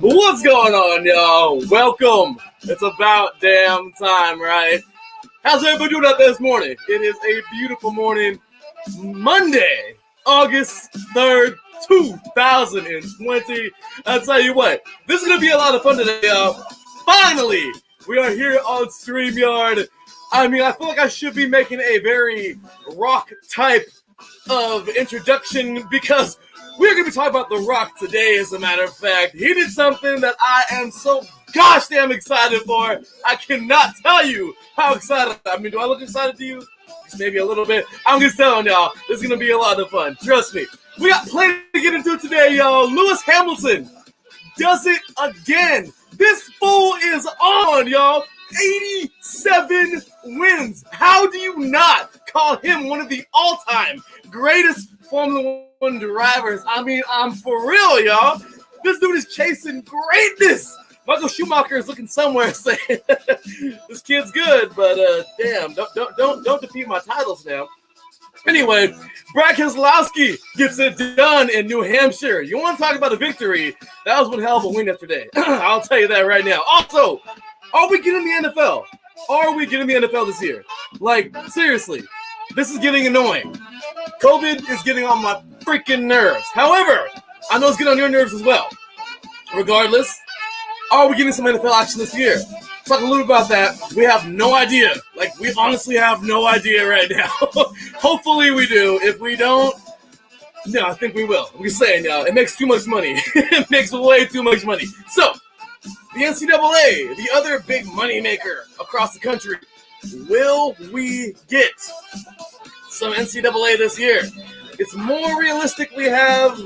What's going on, y'all? Welcome. It's about damn time, right? How's everybody doing out there this morning? It is a beautiful morning, Monday, August 3rd, 2020. I'll tell you what, this is going to be a lot of fun today, y'all. Finally, we are here on StreamYard. I mean, I feel like I should be making a very rock type of introduction because we're going to be talking about The Rock today, as a matter of fact. He did something that I am so gosh damn excited for. I cannot tell you how excited. I mean, do I look excited to you? Just maybe a little bit. I'm just telling y'all, this is going to be a lot of fun. Trust me. We got plenty to get into today, y'all. Lewis Hamilton does it again. This fool is on, y'all. 87 wins. How do you not call him one of the all-time greatest Formula One drivers? I mean, I'm for real, y'all. This dude is chasing greatness. Michael Schumacher is looking somewhere saying, "This kid's good, but damn, don't defeat my titles now." Anyway, Brad Keselowski gets it done in New Hampshire. You want to talk about a victory? That was one hell of a win yesterday. I'll tell you that right now. Also, are we getting the NFL? Are we getting the NFL this year? Like, seriously, this is getting annoying. COVID is getting on my freaking nerves. However, I know it's getting on your nerves as well. Regardless, are we getting some NFL action this year? Talk a little about that. We have no idea. Like, we honestly have no idea right now. Hopefully we do. If we don't, no, I think we will. I'm just saying, y'all, it makes too much money. It makes way too much money. So, the NCAA, the other big money maker across the country, will we get some NCAA this year? It's more realistic we have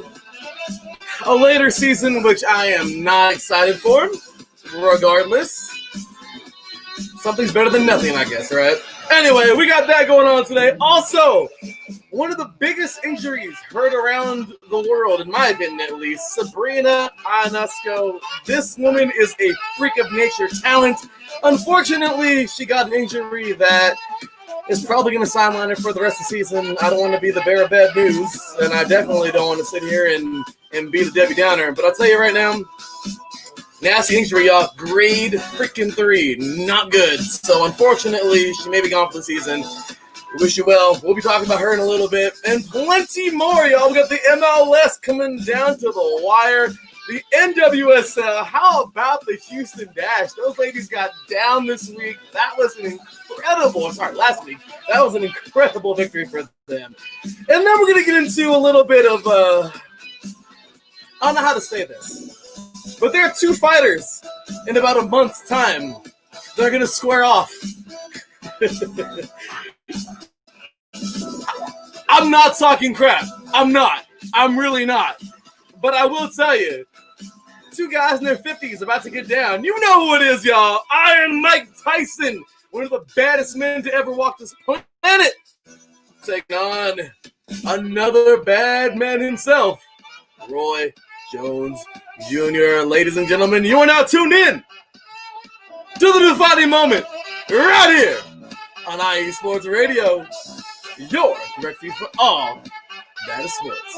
a later season, which I am not excited for. Regardless, something's better than nothing, I guess, right? Anyway, we got that going on today. Also, one of the biggest injuries heard around the world, in my opinion at least, Sabrina Ionescu. This woman is a freak of nature talent. Unfortunately, she got an injury that is probably going to sideline her for the rest of the season. I don't want to be the bearer of bad news, and I definitely don't want to sit here and be the Debbie Downer. But I'll tell you right now, nasty injury, y'all. Grade freaking 3. Not good. So, unfortunately, she may be gone for the season. We wish you well. We'll be talking about her in a little bit. And plenty more, y'all. We got the MLS coming down to the wire. The NWSL. How about the Houston Dash? Those ladies got down this week. That was an last week. That was an incredible victory for them. And then we're going to get into a little bit of, I don't know how to say this, but there are two fighters in about a month's time. They're going to square off. I'm not talking crap. I'm not. I'm really not. But I will tell you, two guys in their 50s about to get down. You know who it is, y'all. Iron Mike Tyson, one of the baddest men to ever walk this planet, taking on another bad man himself, Roy Jones Jr. Ladies and gentlemen, you are now tuned in to the defining moment right here on IE Sports Radio, your direct feed for all that is sports.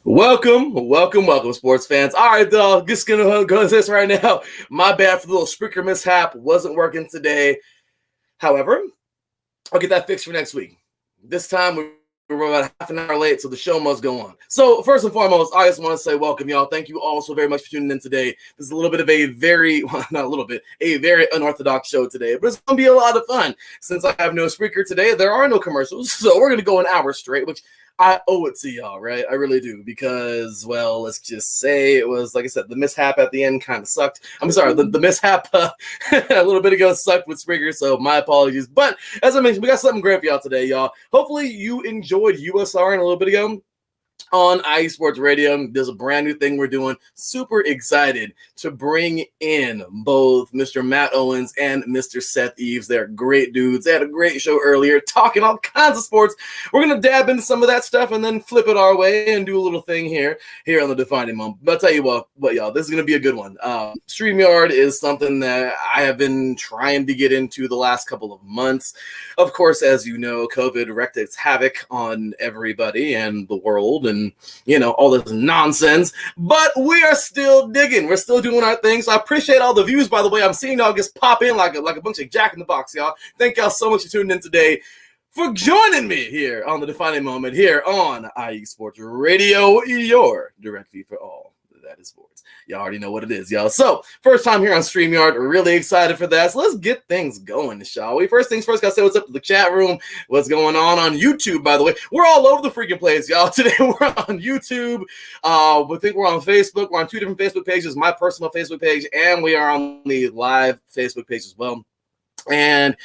Welcome, sports fans. All right, though, just gonna go to this right now. My bad for the little Spreaker mishap. Wasn't working today. However, I'll get that fixed for next week. This time we're about half an hour late, so the show must go on. So first and foremost, I just want to say welcome, y'all. Thank you all so very much for tuning in today. This is a little bit of a very unorthodox show today, but it's going to be a lot of fun. Since I have no Spreaker today, there are no commercials, so we're going to go an hour straight, which I owe it to y'all, right? I really do, because, well, let's just say it was, like I said, the mishap at the end kind of sucked. I'm sorry, the mishap a little bit ago sucked with Spreaker, so my apologies. But as I mentioned, we got something great for y'all today, y'all. Hopefully you enjoyed USR a little bit ago. on IE Sports Radio. There's a brand new thing we're doing. Super excited to bring in both Mr. Matt Owens and Mr. Seth Eves. They're great dudes. They had a great show earlier talking all kinds of sports. We're going to dab into some of that stuff and then flip it our way and do a little thing here on the Defining Moment. But I'll tell you what, y'all, this is going to be a good one. StreamYard is something that I have been trying to get into the last couple of months. Of course, as you know, COVID wreaked its havoc on everybody and the world and, you know, all this nonsense. But we are still digging. We're still doing our thing. So I appreciate all the views, by the way. I'm seeing y'all just pop in like a bunch of Jack in the Box, y'all. Thank y'all so much for tuning in today, for joining me here on the Defining Moment here on IE Sports Radio, your directly for all that is sports. Y'all already know what it is, y'all. So, first time here on StreamYard. Really excited for that. So, let's get things going, shall we? First things first, gotta say what's up to the chat room. What's going on YouTube, by the way. We're all over the freaking place, y'all. Today, we're on YouTube. We think we're on Facebook. We're on 2 different Facebook pages, my personal Facebook page, and we are on the live Facebook page as well. And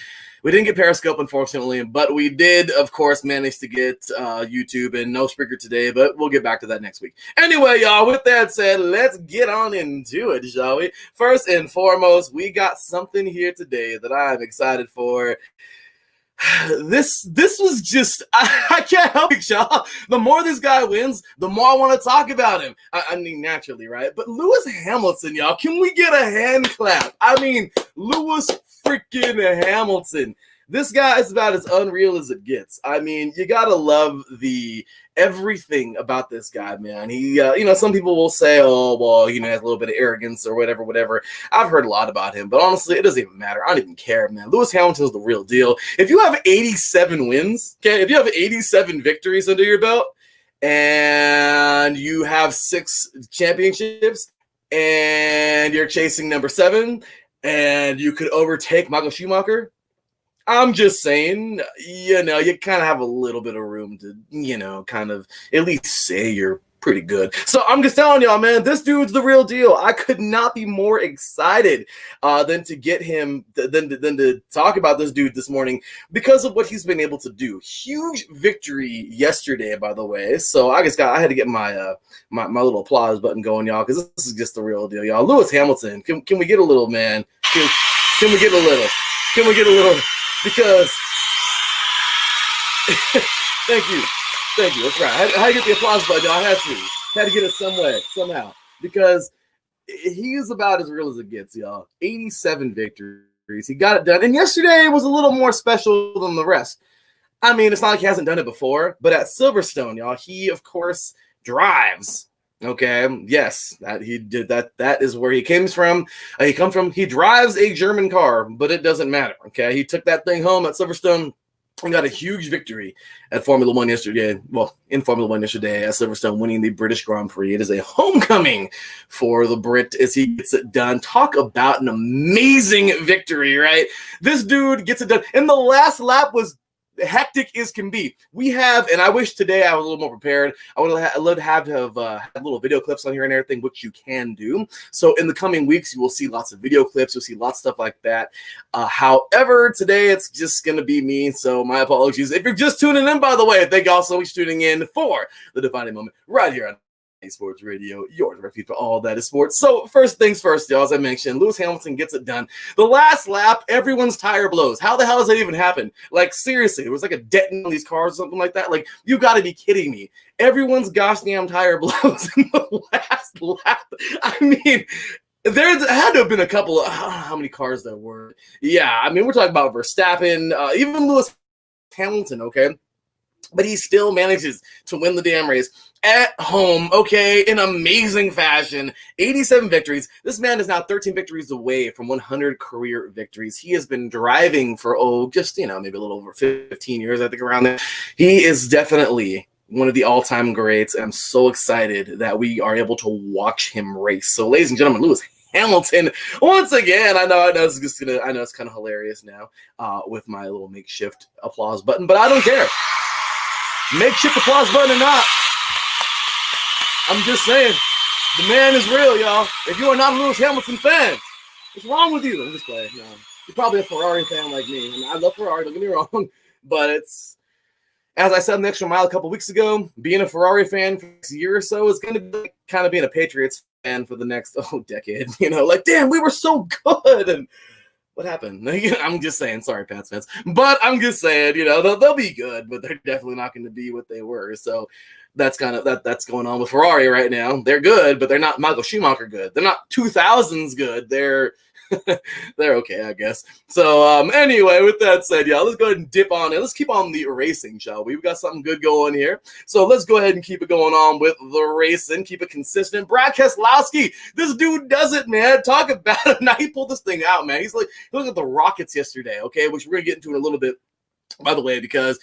we didn't get Periscope, unfortunately, but we did, of course, manage to get YouTube, and no Spreaker today, but we'll get back to that next week. Anyway, y'all, with that said, let's get on into it, shall we? First and foremost, we got something here today that I'm excited for. This was just, I can't help it, y'all. The more this guy wins, the more I want to talk about him. I mean, naturally, right? But Lewis Hamilton, y'all, can we get a hand clap? I mean, Lewis freaking Hamilton. This guy is about as unreal as it gets. I mean, you gotta love everything about this guy, man. He, you know, some people will say, oh, well, you know, he has a little bit of arrogance or whatever. I've heard a lot about him, but honestly, it doesn't even matter. I don't even care, man. Lewis Hamilton is the real deal. If you have 87 wins, okay, if you have 87 victories under your belt, and you have 6 championships, and you're chasing number 7, and you could overtake Michael Schumacher, I'm just saying, you know, you kind of have a little bit of room to, you know, kind of at least say you're pretty good. So I'm just telling y'all, man, this dude's the real deal. I could not be more excited than to get him, than to talk about this dude this morning because of what he's been able to do. Huge victory yesterday, by the way. So I had to get my my little applause button going, y'all, because this is just the real deal, y'all. Lewis Hamilton, can we get a little, man? Can we get a little? Can we get a little? Because thank you. That's right. I had to get the applause button. I had to get it some way, somehow, because he is about as real as it gets, y'all. 87 victories. He got it done. And yesterday was a little more special than the rest. I mean, it's not like he hasn't done it before, but at Silverstone, y'all, he, of course, drives. Okay, yes, that he did that. That is where he comes from. He drives a German car, but it doesn't matter. Okay, he took that thing home at Silverstone and got a huge victory at Formula One yesterday. Well, in Formula One yesterday at Silverstone, winning the British Grand Prix. It is a homecoming for the Brit as he gets it done. Talk about an amazing victory, right? This dude gets it done, and the last lap was hectic as can be. We have, and I wish today I was a little more prepared. I would love to have little video clips on here and everything, which you can do. So in the coming weeks, you will see lots of video clips. You'll see lots of stuff like that. However, today it's just going to be me. So my apologies. If you're just tuning in, by the way, thank you all so much for tuning in for the Defining Moment right here on Sports Radio, your refuge for all that is sports. So first things first, y'all, as I mentioned, Lewis Hamilton gets it done. The last lap, everyone's tire blows. How the hell does that even happen? Like, seriously, it was like a detonate on these cars or something like that. Like, you got to be kidding me. Everyone's gosh damn tire blows in the last lap. I mean, there had to have been a couple of, I don't know how many cars there were. Yeah, I mean, we're talking about Verstappen, even Lewis Hamilton, okay? But he still manages to win the damn race at home, okay, in amazing fashion. 87 victories. This man is now 13 victories away from 100 career victories. He has been driving for, maybe a little over 15 years, I think, around there. He is definitely one of the all-time greats, and I'm so excited that we are able to watch him race. So, ladies and gentlemen, Lewis Hamilton, once again, I know it's kind of hilarious now with my little makeshift applause button, but I don't care. Makeshift applause button or not, I'm just saying, the man is real, y'all. If you are not a Lewis Hamilton fan, what's wrong with you? I'm just playing. No, you're probably a Ferrari fan like me. I mean, I love Ferrari, don't get me wrong, but as I said in the Extra Mile a couple weeks ago, being a Ferrari fan for the next year or so is going to be kind of being a Patriots fan for the next decade. Like, damn, we were so good, and what happened? I'm just saying, sorry, Pats fans, but I'm just saying, they'll be good, but they're definitely not going to be what they were. So that's kind of that's going on with Ferrari right now. They're good, but they're not Michael Schumacher good. They're not 2000s good. They're okay, I guess. So anyway, with that said, let's go ahead and dip on it. Let's keep on the racing, shall we? We've got something good going here. So let's go ahead and keep it going on with the racing. Keep it consistent. Brad Keselowski, this dude does it, man. Talk about it. Now he pulled this thing out, man. He looked at the Rockets yesterday, okay, which we're going to get into in a little bit, by the way, because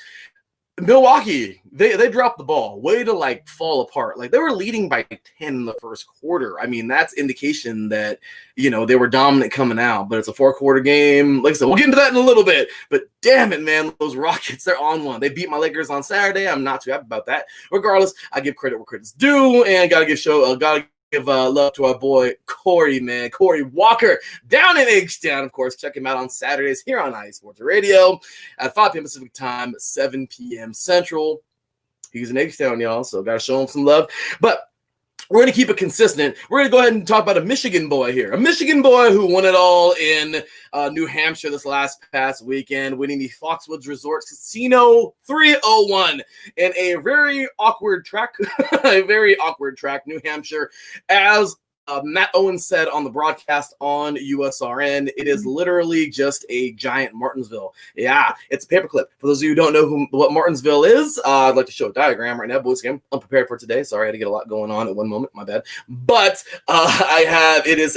Milwaukee, they dropped the ball way to fall apart. They were leading by 10 in the first quarter. I mean, that's indication that, they were dominant coming out, but it's a 4-quarter game. Like I said, we'll get into that in a little bit, but damn it, man, those Rockets, they're on one. They beat my Lakers on Saturday. I'm not too happy about that. Regardless, I give credit where credit's due, and gotta give love to our boy Corey, man. Corey Walker down in H-Town, of course. Check him out on Saturdays here on IE Sports Radio at 5 p.m. Pacific time, 7 p.m. Central. He's in H-Town, y'all, so got to show him some love. But we're going to keep it consistent. We're going to go ahead and talk about a Michigan boy here. A Michigan boy who won it all in New Hampshire this past weekend, winning the Foxwoods Resorts Casino 301 in a very awkward track, New Hampshire. As Matt Owens said on the broadcast on USRN, it is literally just a giant Martinsville. Yeah, it's a paperclip. For those of you who don't know what Martinsville is, I'd like to show a diagram right now. Boys, I'm unprepared for today. Sorry, I had to get a lot going on at one moment. My bad. But it is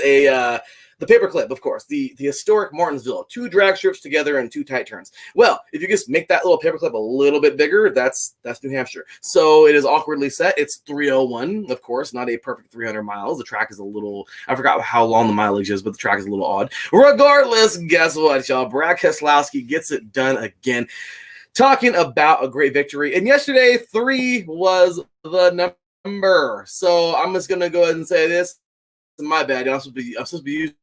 the paperclip, of course, the historic Martinsville, 2 drag strips together and 2 tight turns. Well, if you just make that little paperclip a little bit bigger, that's New Hampshire. So it is awkwardly set. It's 301, of course, not a perfect 300 miles. The track is a little, I forgot how long the mileage is, but the track is a little odd. Regardless, guess what, y'all? Brad Keselowski gets it done again. Talking about a great victory. And yesterday, 3 was the number. So I'm just going to go ahead and say this. My bad. I'm supposed to be using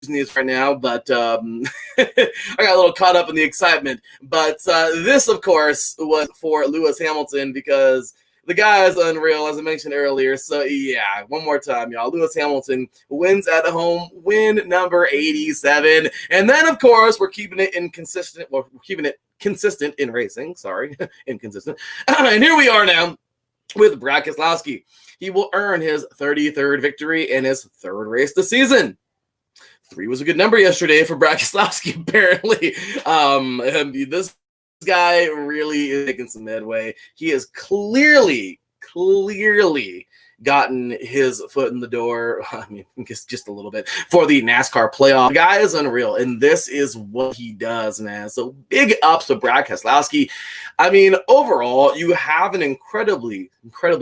these right now, but I got a little caught up in the excitement. But this, of course, was for Lewis Hamilton because the guy is unreal, as I mentioned earlier. So, yeah, one more time, y'all. Lewis Hamilton wins at home, win number 87. And then, of course, we're keeping it inconsistent. Well, we're keeping it consistent in racing. Sorry, inconsistent. And here we are now with Brad Keselowski. He will earn his 33rd victory in his 3rd race this season. 3 was a good number yesterday for Brad Keselowski, apparently. This guy really is making some headway. He has clearly gotten his foot in the door, I mean, just a little bit, for the NASCAR playoff. The guy is unreal, and this is what he does, man. So big ups to Brad Keselowski. I mean, overall, you have an incredibly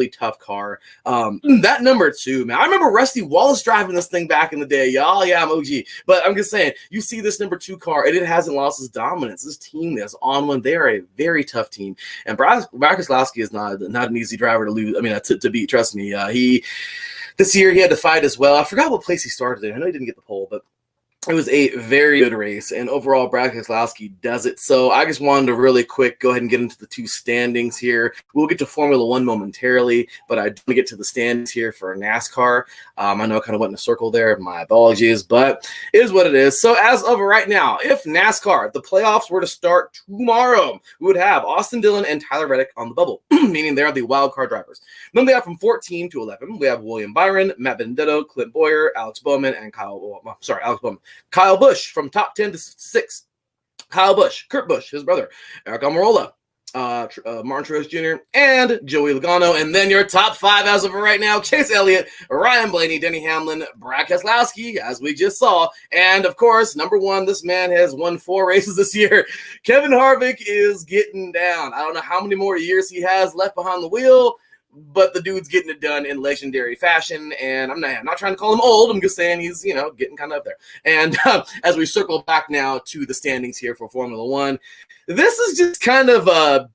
tough car. That number 2, man. I remember Rusty Wallace driving this thing back in the day, y'all. Yeah, I'm OG. But I'm just saying, you see this number 2 car, and it hasn't lost its dominance. This team is on one. They are a very tough team. And Brad Keselowski is not an easy driver to lose. I mean, to beat, trust me. This year he had to fight as well. I forgot what place he started in. I know he didn't get the pole, but it was a very good race, and overall, Brad Keselowski does it. So I just wanted to really quick go ahead and get into the 2 standings here. We'll get to Formula 1 momentarily, but I do want to get to the standings here for NASCAR. I know I kind of went in a circle there. My apologies, but it is what it is. So as of right now, if the playoffs were to start tomorrow, we would have Austin Dillon and Tyler Reddick on the bubble, meaning they're the wild card drivers. Then we have from 14 to 11, we have William Byron, Matt Benedetto, Clint Boyer, Alex Bowman, and Kyle Busch from top 10 to 6. Kyle Busch, Kurt Busch, his brother, Eric Almirola, Martin Truex Jr., and Joey Logano. And then your top 5 as of right now, Chase Elliott, Ryan Blaney, Denny Hamlin, Brad Keselowski, as we just saw. And, of course, number 1, this man has won 4 races this year. Kevin Harvick is getting down. I don't know how many more years he has left behind the wheel, but the dude's getting it done in legendary fashion, and I'm not trying to call him old. I'm just saying he's, getting kind of up there. And as we circle back now to the standings here for Formula 1, this is just kind of,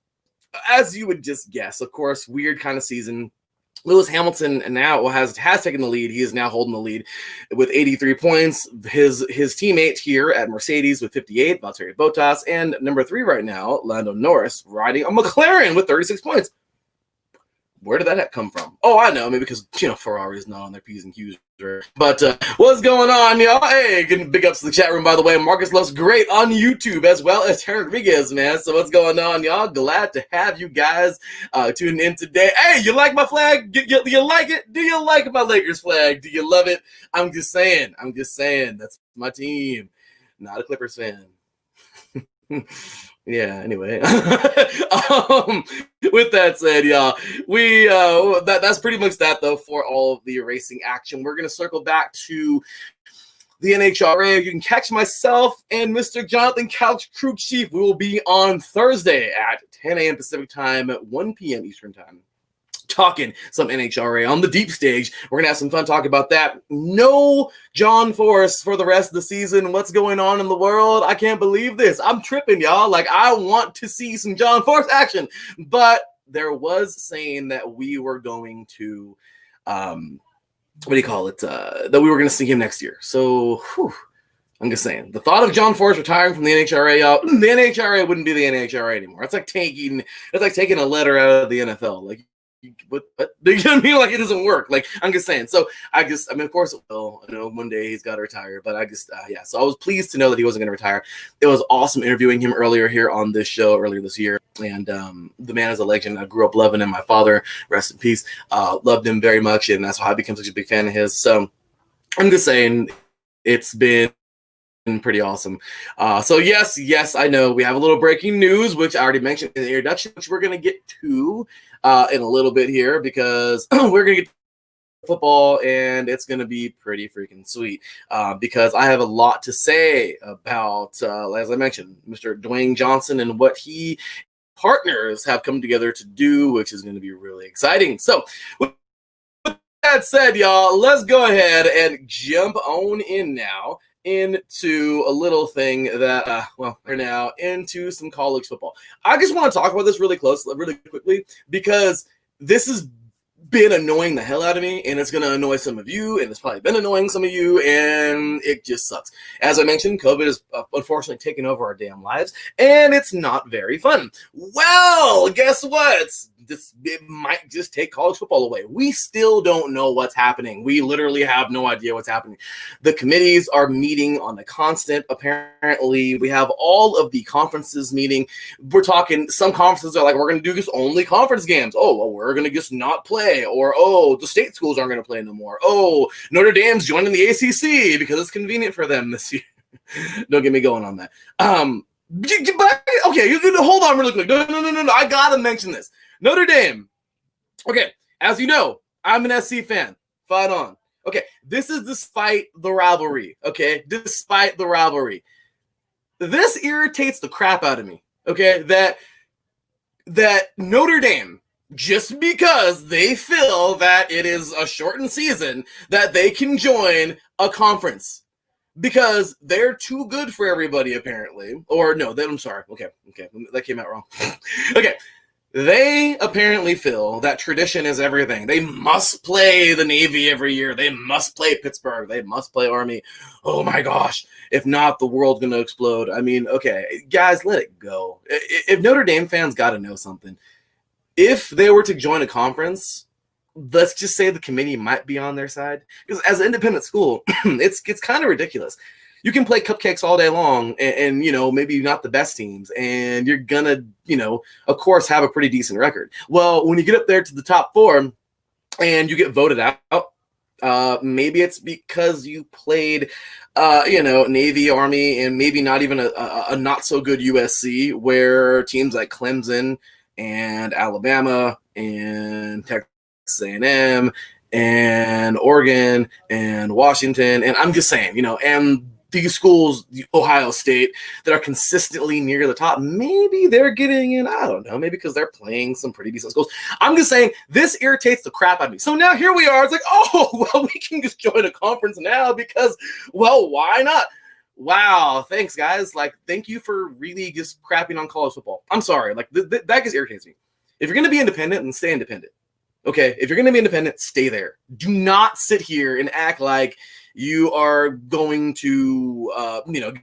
as you would just guess, of course, weird kind of season. Lewis Hamilton now has taken the lead. He is now holding the lead with 83 points. His teammate here at Mercedes with 58, Valtteri Bottas, and number 3 right now, Lando Norris, riding a McLaren with 36 points. Where did that come from? Oh, I know. Maybe because, Ferrari's not on their P's and Q's. But what's going on, y'all? Hey, getting big ups to the chat room, by the way. Marcus Loves Great on YouTube, as well as Terry Rodriguez, man. So what's going on, y'all? Glad to have you guys tuning in today. Hey, you like my flag? Do you like it? Do you like my Lakers flag? Do you love it? I'm just saying. That's my team. Not a Clippers fan. Yeah, anyway. With that said, y'all, we that's pretty much that, though, for all of the racing action. We're going to circle back to the NHRA. You can catch myself and Mr. Jonathan Couch, Crew Chief. We will be on Thursday at 10 a.m. Pacific time, 1 p.m. Eastern time, talking some NHRA on the deep stage. We're going to have some fun talking about that. No John Force for the rest of the season. What's going on in the world? I can't believe this. I'm tripping, y'all. Like, I want to see some John Force action. But there was saying that we were going to, that we were going to see him next year. So, I'm just saying, the thought of John Force retiring from the NHRA, y'all, the NHRA wouldn't be the NHRA anymore. It's like taking a letter out of the NFL. Like, what? Do you know what I mean? Like, it doesn't work. Like, I'm just saying. So of course it will. One day he's got to retire. But yeah. So I was pleased to know that he wasn't going to retire. It was awesome interviewing him earlier here on this show earlier this year. And the man is a legend. I grew up loving him. My father, rest in peace, loved him very much, and that's why I became such a big fan of his. So I'm just saying, it's been pretty awesome. So yes, I know we have a little breaking news, which I already mentioned in the introduction, which we're going to get to in a little bit here, because we're going to get football, and it's going to be pretty freaking sweet, because I have a lot to say about, as I mentioned, Mr. Dwayne Johnson and what he partners have come together to do, which is going to be really exciting. So with that said, y'all, let's go ahead and jump on in now into a little thing that, we're now into some college football. I just want to talk about this really quickly, because this has been annoying the hell out of me, and it's going to annoy some of you, and it's probably been annoying some of you, and it just sucks. As I mentioned, COVID has unfortunately taken over our damn lives, and it's not very fun. Well, guess what? It might just take college football away. We still don't know what's happening. We literally have no idea what's happening. The committees are meeting on a constant. Apparently, we have all of the conferences meeting. We're talking, some conferences are like, we're going to do just only conference games. Oh, well, we're going to just not play. Or, oh, the state schools aren't going to play no more. Oh, Notre Dame's joining the ACC because it's convenient for them this year. Don't get me going on that. Okay, hold on really quick. No. I got to mention this. Notre Dame. Okay, as you know, I'm an SC fan. Fight on. Okay, this is despite the rivalry. Okay, despite the rivalry. This irritates the crap out of me. Okay, that Notre Dame, just because they feel that it is a shortened season, that they can join a conference. Because they're too good for everybody, apparently. Or no, I'm sorry. Okay, that came out wrong. Okay. They apparently feel that tradition is everything. They must play the Navy every year. They must play Pittsburgh. They must play Army. Oh my gosh. If not, the world's going to explode. I mean, okay, guys, let it go. If Notre Dame fans got to know something, if they were to join a conference, let's just say the committee might be on their side. Because as an independent school, it's kind of ridiculous. You can play cupcakes all day long and maybe not the best teams, and you're going to, of course, have a pretty decent record. Well, when you get up there to the top 4 and you get voted out, maybe it's because you played, Navy, Army, and maybe not even a not so good USC, where teams like Clemson and Alabama and Texas A&M and Oregon and Washington, and I'm just saying, and these schools, Ohio State, that are consistently near the top, maybe they're getting in, I don't know, maybe because they're playing some pretty decent schools. I'm just saying, this irritates the crap out of me. So now here we are, it's like, oh, well, we can just join a conference now because, well, why not? Wow, thanks, guys. Like, thank you for really just crapping on college football. I'm sorry, like, that just irritates me. If you're going to be independent, then stay independent. Okay, if you're going to be independent, stay there. Do not sit here and act like you are going to,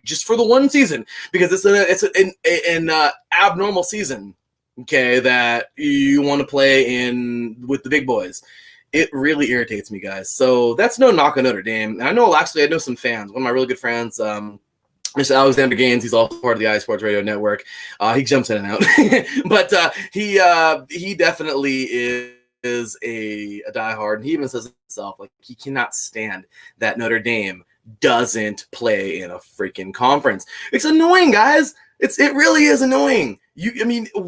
just for the one season, because it's an abnormal season, okay, that you want to play in with the big boys. It really irritates me, guys. So that's no knock on Notre Dame. And I know some fans. One of my really good friends, Mr. Alexander Gaines, he's also part of the iSports Radio Network. He jumps in and out, but he definitely is a diehard, and he even says himself, like, he cannot stand that Notre Dame doesn't play in a freaking conference. It's annoying, guys. It really is annoying.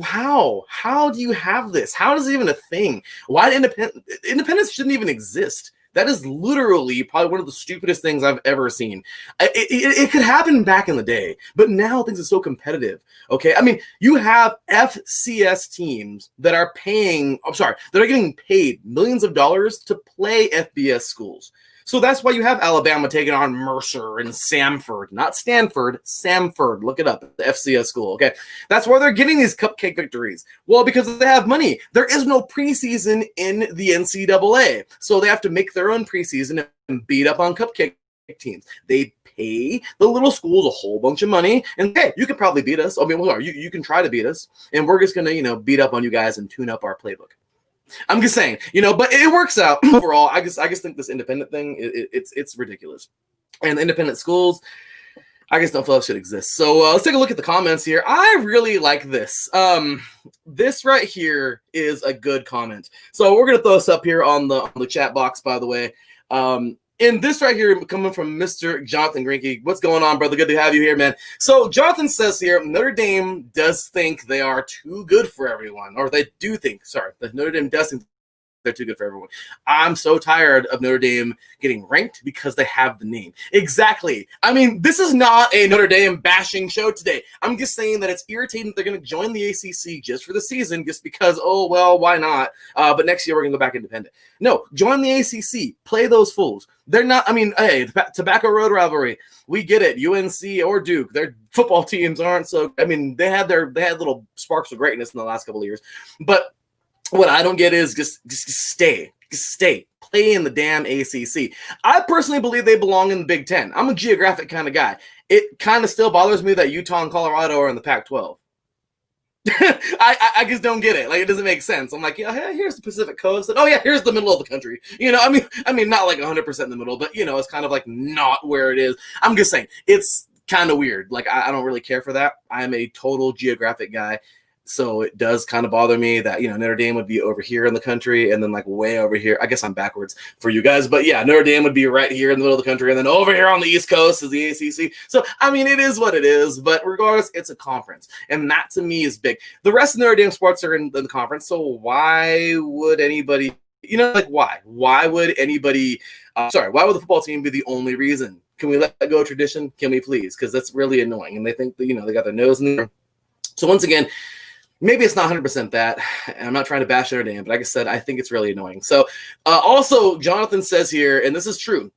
How do you have this? How is it even a thing? Why independence shouldn't even exist? That is literally probably one of the stupidest things I've ever seen. It could happen back in the day, but now things are so competitive. Okay, I mean, you have FCS teams that are getting paid millions of dollars to play FBS schools. So that's why you have Alabama taking on Mercer and Samford, not Stanford, Samford. Look it up, the FCS school. Okay, that's where they're getting these cupcake victories. Well, because they have money. There is no preseason in the NCAA, so they have to make their own preseason and beat up on cupcake teams. They pay the little schools a whole bunch of money, and hey, you can probably beat us. I mean, you can try to beat us, and we're just gonna beat up on you guys and tune up our playbook. I'm just saying, but it works out overall. I just think this independent thing, it's ridiculous. And independent schools, I just don't feel it should exist. So let's take a look at the comments here. I really like this. This right here is a good comment. So we're gonna throw this up here on the chat box, by the way. And this right here coming from Mr. Jonathan Grinke. What's going on, brother? Good to have you here, man. So Jonathan says here, Notre Dame does think they are too good for everyone. Or they do think, that Notre Dame does think they're too good for everyone. I'm so tired of Notre Dame getting ranked because they have the name. Exactly. I mean, this is not a Notre Dame bashing show today. I'm just saying that it's irritating that they're going to join the ACC just for the season, just because, why not? But next year we're going to go back independent. No, join the ACC. Play those fools. They're not, hey, Tobacco Road rivalry. We get it. UNC or Duke, their football teams aren't so, they had little sparks of greatness in the last couple of years. But what I don't get is just stay. Play in the damn ACC. I personally believe they belong in the Big Ten. I'm a geographic kind of guy. It kind of still bothers me that Utah and Colorado are in the Pac-12. I just don't get it. Like, it doesn't make sense. I'm like, yeah, here's the Pacific Coast, and here's the middle of the country. I mean, not like 100% in the middle, but it's kind of like not where it is. I'm just saying it's kind of weird. Like, I don't really care for that. I'm a total geographic guy. So it does kind of bother me that, Notre Dame would be over here in the country and then like way over here. I guess I'm backwards for you guys, but yeah, Notre Dame would be right here in the middle of the country. And then over here on the East Coast is the ACC. So, it is what it is, but regardless, it's a conference. And that to me is big. The rest of Notre Dame sports are in the conference. So why would anybody, why? Why would anybody, why would the football team be the only reason? Can we let go of tradition? Can we please? Because that's really annoying. And they think that, they got their nose in there. So once again, maybe it's not 100% that, and I'm not trying to bash Notre Dame, but like I said, I think it's really annoying. So, also, Jonathan says here, and this is true.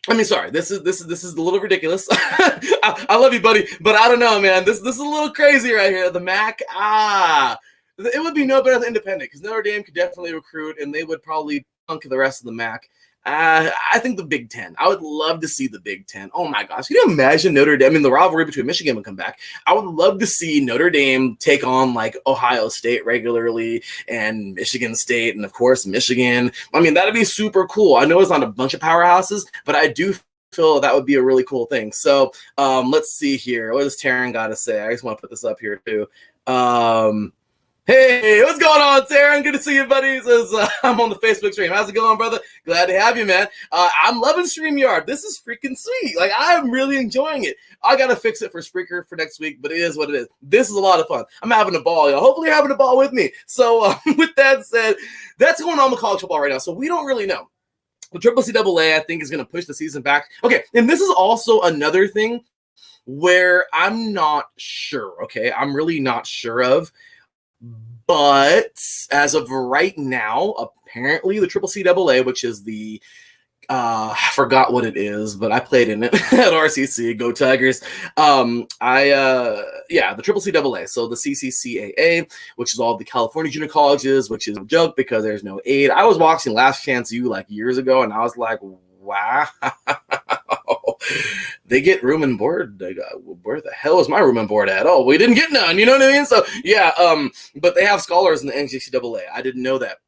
This is a little ridiculous. I love you, buddy, but I don't know, man. This is a little crazy right here. The MAC, it would be no better than independent because Notre Dame could definitely recruit, and they would probably punk the rest of the MAC. I think the Big Ten. I would love to see the Big Ten. Oh my gosh. Can you imagine Notre Dame? The rivalry between Michigan would come back. I would love to see Notre Dame take on like Ohio State regularly and Michigan State and of course Michigan. That'd be super cool. I know it's not a bunch of powerhouses, but I do feel that would be a really cool thing. So let's see here. What does Taryn got to say? I just want to put this up here too. Hey, what's going on, Taryn? Good to see you, buddy. I'm on the Facebook stream. How's it going, brother? Glad to have you, man. I'm loving StreamYard. This is freaking sweet. Like, I'm really enjoying it. I got to fix it for Spreaker for next week, but it is what it is. This is a lot of fun. I'm having a ball, y'all. Hopefully you're having a ball with me. So with that said, that's going on with college football right now. So we don't really know. The CCAA, I think, is going to push the season back. Okay, and this is also another thing where I'm not sure, okay? I'm really not sure of. But as of right now, apparently the CCAA, which is the I forgot what it is, but I played in it at RCC. Go Tigers! The Triple CAA, so the CCCAA, which is all the California junior colleges, which is a joke because there's no aid. I was watching Last Chance U like years ago, and I was like, wow, they get room and board. Where the hell is my room and board at? Oh, we didn't get none. You know what I mean? So yeah, but they have scholars in the NJCAA. I didn't know that.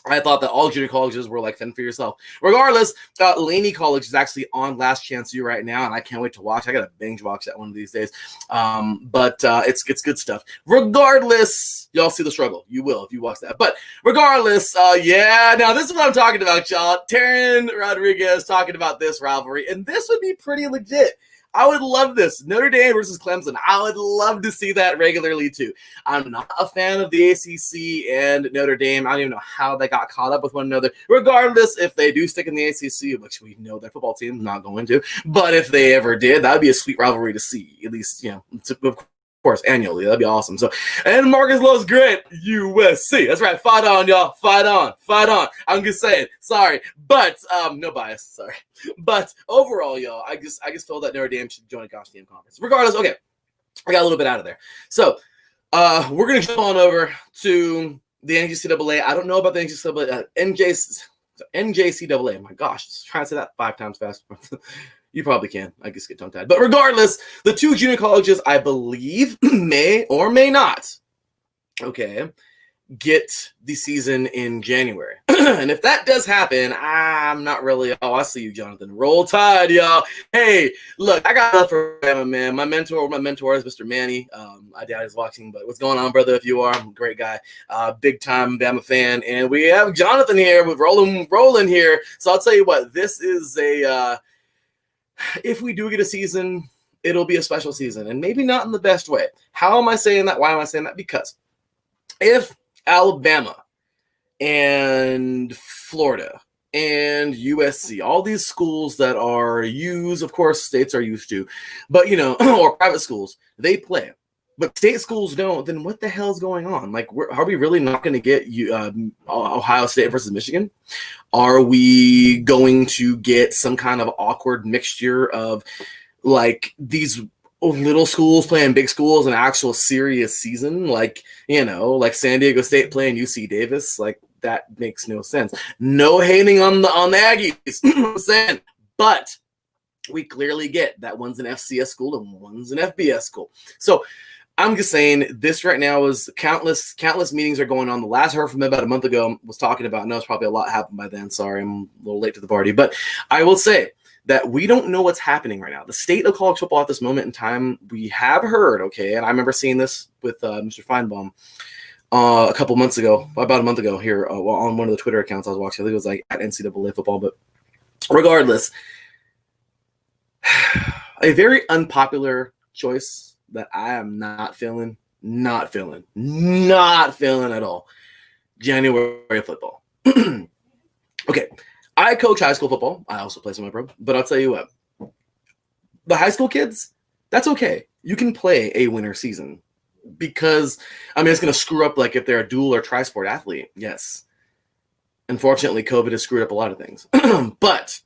I thought that all junior colleges were like fend for yourself. Regardless, Laney College is actually on Last Chance U right now, and I can't wait to watch. I got to binge watch that one of these days. But it's good stuff. Regardless, y'all see the struggle. You will if you watch that. But regardless, now this is what I'm talking about, y'all. Taryn Rodriguez talking about this rivalry, and this would be pretty legit. I would love this. Notre Dame versus Clemson. I would love to see that regularly, too. I'm not a fan of the ACC and Notre Dame. I don't even know how they got caught up with one another. Regardless, if they do stick in the ACC, which we know their football team is not going to, but if they ever did, that would be a sweet rivalry to see, at least, of course, annually. That'd be awesome. So, and Marcus Lowe's great. USC. That's right. Fight on, y'all. Fight on. Fight on. I'm just saying. Sorry. But, no bias. Sorry. But overall, y'all, I just feel that Notre Dame should join a gosh damn conference. Regardless, okay. I got a little bit out of there. So, we're going to jump on over to the NJCAA. I don't know about the NJCAA. My gosh. Trying to say that 5 times fast. You probably can. I just get tongue-tied. But regardless, the 2 junior colleges, I believe, may or may not, get the season in January. And if that does happen, I'm not really, I see you, Jonathan. Roll Tide, y'all. Hey, look, I got love for Bama, man. My mentor is Mr. Manny. I doubt he's watching, but what's going on, brother? If you are, I'm a great guy. Big time Bama fan. And we have Jonathan here with rolling here. So I'll tell you what, this is if we do get a season, it'll be a special season, and maybe not in the best way. How am I saying that? Why am I saying that? Because if Alabama and Florida and USC, all these schools that are used, of course, states are used to, but, or private schools, they play. But state schools don't, then what the hell is going on? Like, are we really not going to get Ohio State versus Michigan? Are we going to get some kind of awkward mixture of, like, these little schools playing big schools, an actual serious season? Like, like San Diego State playing UC Davis? Like, that makes no sense. No hating on the Aggies, I'm saying. But we clearly get that one's an FCS school and one's an FBS school. So, I'm just saying this right now is countless meetings are going on. The last I heard from him about a month ago was talking about, I know it's probably a lot happened by then. Sorry, I'm a little late to the party. But I will say that we don't know what's happening right now. The state of college football at this moment in time, we have heard, and I remember seeing this with Mr. Feinbaum about a month ago here on one of the Twitter accounts I was watching. I think it was like at NCAA football. But regardless, a very unpopular choice that I am not feeling at all. January football. Okay, I coach high school football. I also play semi-pro, but I'll tell you what, the high school kids, that's okay. You can play a winter season because, it's going to screw up like if they're a dual or tri-sport athlete. Yes. Unfortunately, COVID has screwed up a lot of things. But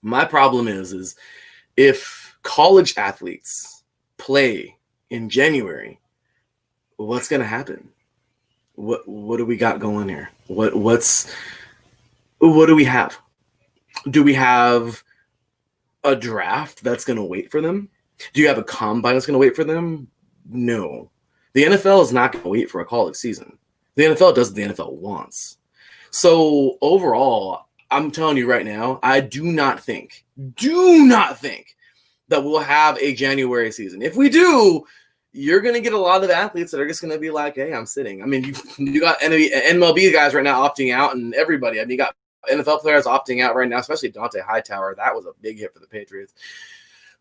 my problem is if college athletes play in January, what's going to happen? What do we got going here? What do we have? Do we have a draft that's going to wait for them? Do you have a combine that's going to wait for them? No. The NFL is not going to wait for a college season. The NFL does what the NFL wants. So overall, I'm telling you right now, I do not think that we'll have a January season. If we do, you're going to get a lot of athletes that are just going to be like, hey, I'm sitting. You got MLB guys right now opting out, and everybody. You got NFL players opting out right now, especially Dante Hightower. That was a big hit for the Patriots.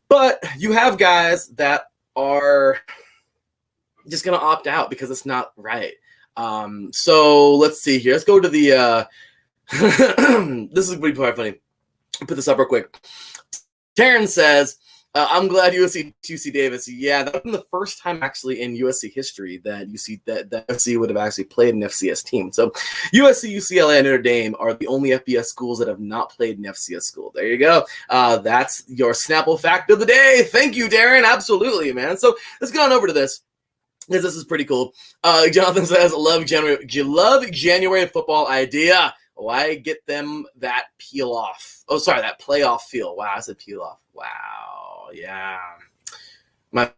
But you have guys that are just going to opt out because it's not right. So let's see here. Let's go to the this is going to be quite funny. I'll put this up real quick. Taryn says, I'm glad UC Davis. Yeah, that was the first time actually in USC history that USC would have actually played an FCS team. So USC, UCLA, and Notre Dame are the only FBS schools that have not played an FCS school. There you go. That's your Snapple fact of the day. Thank you, Darren. Absolutely, man. So let's get on over to this, because this is pretty cool. Jonathan says, love January football idea. Why get them that peel off? Oh, sorry, that playoff feel. Wow, I said peel off. Wow, yeah. My